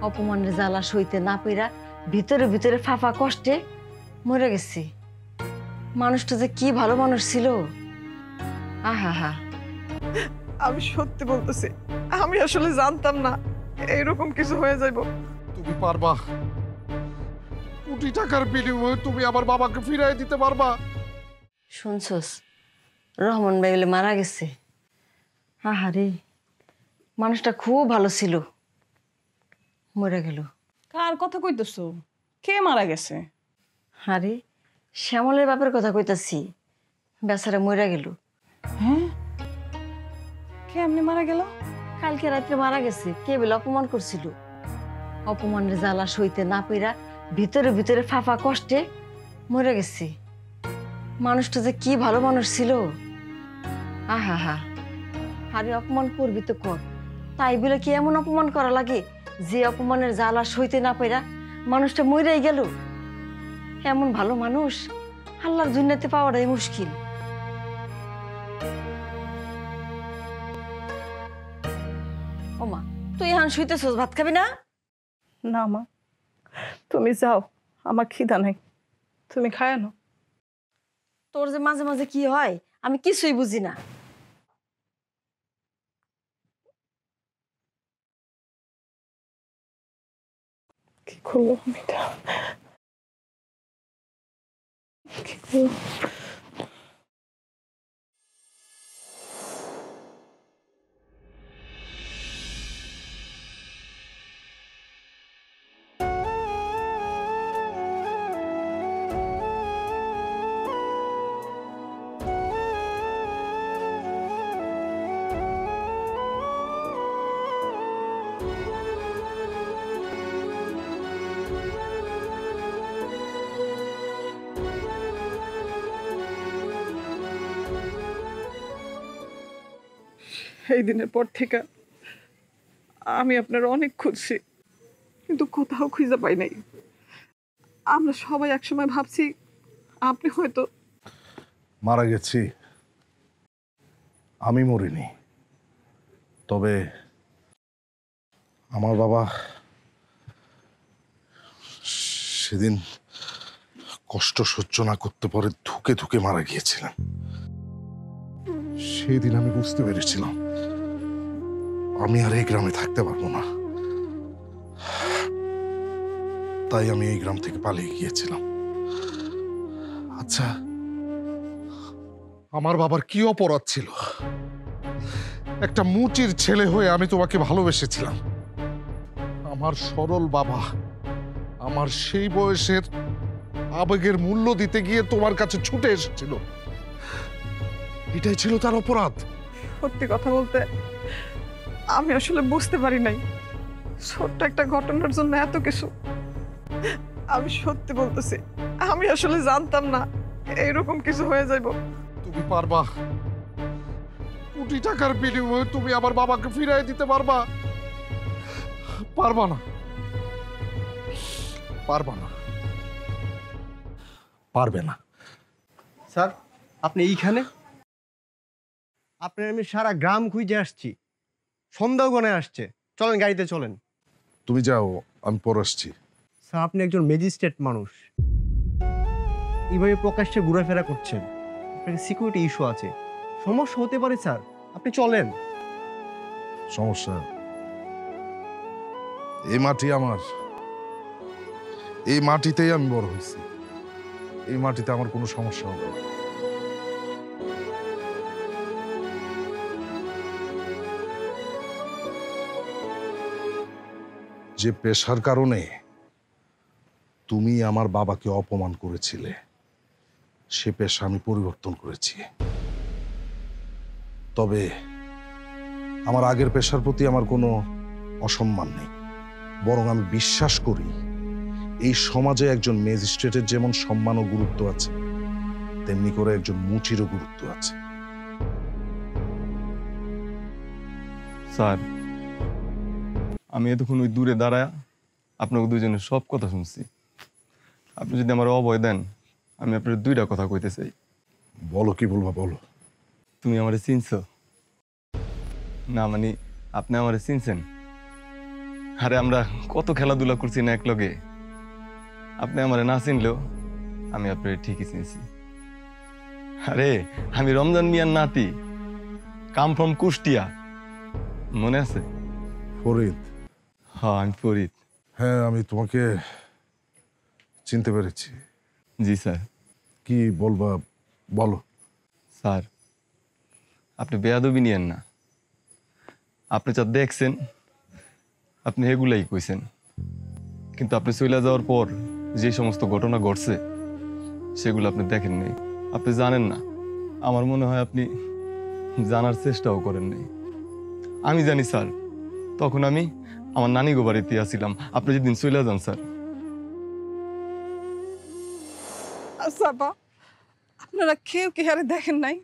অপমানের জ্বালা সইতে না পেরা ভিতরে ভিতরে ফাফা কষ্টে মরে গেছি। মানুষটা যে কি ভালো মানুষ ছিল। আহা হা। আমি সত্যি বলতেছি, আমি আসলে জানতাম না এরকম কিছু হয়ে যাইব। তুমি পারবা? কোটি টাকার বিনিময়ে তুমি আমার বাবাকে ফিরিয়ে দিতে পারবা? শুনছস, রহমান ভাই বলে মারা গেছে। আহারে, মানুষটা খুব ভালো ছিল, মরে গেল। কার কথা কইতেছো? কে মারা গেছে? আরে শ্যামলের বাপের কথা কইতাছি, বেচারা মরে গেল। হ্যাঁ, কেমনে মারা গেল? কালকে রাত্রে মারা গেছে। কে বলে অপমান করছিল। অপমানের জ্বালা সইতে না পেরা ভিতরে ভিতরে ফাফা কষ্টে মরে গেছে। মানুষটা যে কি ভালো মানুষ ছিল। আহা হা। আরে অপমান করবি তো কর, তাই বলে কি এমন অপমান করা লাগে যে অপমানের জ্বালা সইতে না পেরা মানুষটা মরেই গেল? এমন ভালো মানুষ আল্লাহর দুনিয়াতে পাওয়াটাই মুশকিল। ওমা, তুই এখন শুইতেছস, ভাত খাবি না? না মা, তুমি যাও, আমার খিদা নাই, তুমি খায় না। তোর যে মাঝে মাঝে কি হয় আমি কিছুই বুঝি না। কি করলো আমি এটা? কি করলো? এই দিনের পর থেকে আমি আপনার অনেক খুঁজছি, কিন্তু কোথাও খুঁজে পাই নাই। আমরা সবাই একসময় ভাবছি আপনি হয়তো মারা গেছি, আমি মরিনি। তবে আমার বাবা সেদিন কষ্ট সহ্য না করতে পারে ধুকে ধুকে মারা গিয়েছিলেন। সেদিন আমি বুঝতে পেরেছিলাম আমি আর এই গ্রামে থাকতে পারবো না। তাই আমি এই গ্রাম থেকে পালিয়ে গিয়েছিলাম। আচ্ছা, আমার বাবার কি অপরাধ ছিল? একটা মুচির ছেলে হয়ে আমি তোমাকে ভালোবেসেছিলাম। আমার সরল বাবা আমার সেই বয়সের আবেগের মূল্য দিতে গিয়ে তোমার কাছে ছুটে এসেছিল। এটাই ছিল তার অপরাধ। সত্যি কথা বলতে আমি আসলে বুঝতে পারি নাই ছোট্ট একটা ঘটনার জন্য এত কিছু। আমি সত্যি বলতেছি, আমি আসলে জানতাম না এরকম কিছু হয়ে যাইব। তুমি পারবা? কোটি টাকার বিনিময়ে তুমি আমার বাবাকে ফিরিয়ে দিতে পারবা? পারবা না, পারবা না, পারবে না। স্যার, আপনি এইখানে? আপনার আমি সারা গ্রাম খুঁজে আসছি, সন্ধ্যাও গনে আসছে। চলেন, গাড়িতে চলেন। তুমি যাও, আমি পর আসছি। স্যার, আপনি একজন ম্যাজিস্ট্রেট মানুষ, এইভাবে প্রকাশ্যে ঘোরাফেরা করছেন, আপনাকে সিকিউরিটি ইস্যু আছে, সমস্যা হতে পারে। স্যার, আপনি চলেন। সমস্যা? এই মাটি আমার, এই মাটিতেই আমি বড় হয়েছি। এই মাটিতে আমার কোনো সমস্যা হবে না। যে পেশার কারণে তুমি আমার বাবাকে অপমান করেছিলে, সে পেশা আমি পরিবর্তন করেছি। তবে আমার আগের পেশার প্রতি আমার কোনো অসম্মান নেই, বরং আমি বিশ্বাস করি এই সমাজে একজন ম্যাজিস্ট্রেটের যেমন সম্মান ও গুরুত্ব আছে, তেমনি করে একজন মুচিরও গুরুত্ব আছে। স্যার, আমি এতক্ষণ ওই দূরে দাঁড়ায় আপনাকে দুজনের সব কথা শুনছি। আপনি যদি আমার অভয় দেন, আমি আপনার দুইটা কথা কইতে চাই। বলো, কি বলবা বলো। তুমি আমারে চিনছ? না মানে আপনি আমারে চিনছেন? আরে আমরা কত খেলাধুলা করছি না একলগে। আপনি আমারে না চিনলেও আমি আপনার ঠিকই চিনছি। আরে আমি রমজান মিয়ার নাতি, কাম ফ্রম কুষ্টিয়া, মনে আছে? ফরিদ, হ্যাঁ আমি ফরিদ। হ্যাঁ আমি তোমাকে চিনতে পেরেছি। জি স্যার। কি বলবা বলো। স্যার আপনি বেয়াদবি নিয়েন না, আপনি যা দেখছেন আপনি এগুলাই কইছেন, কিন্তু আপনি চলে যাওয়ার পর যে সমস্ত ঘটনা ঘটছে সেগুলো আপনি দেখেন নাই, আপনি জানেন না। আমার মনে হয় আপনি জানার চেষ্টাও করেন নাই। আমি জানি স্যার, তখন আমি আমার নানি গো বাড়িতে আসছিলাম। আপনি যেদিন চলে যান স্যার। আচ্ছা আপা, আপনারা কেউ কি হারে দেখেন নাই?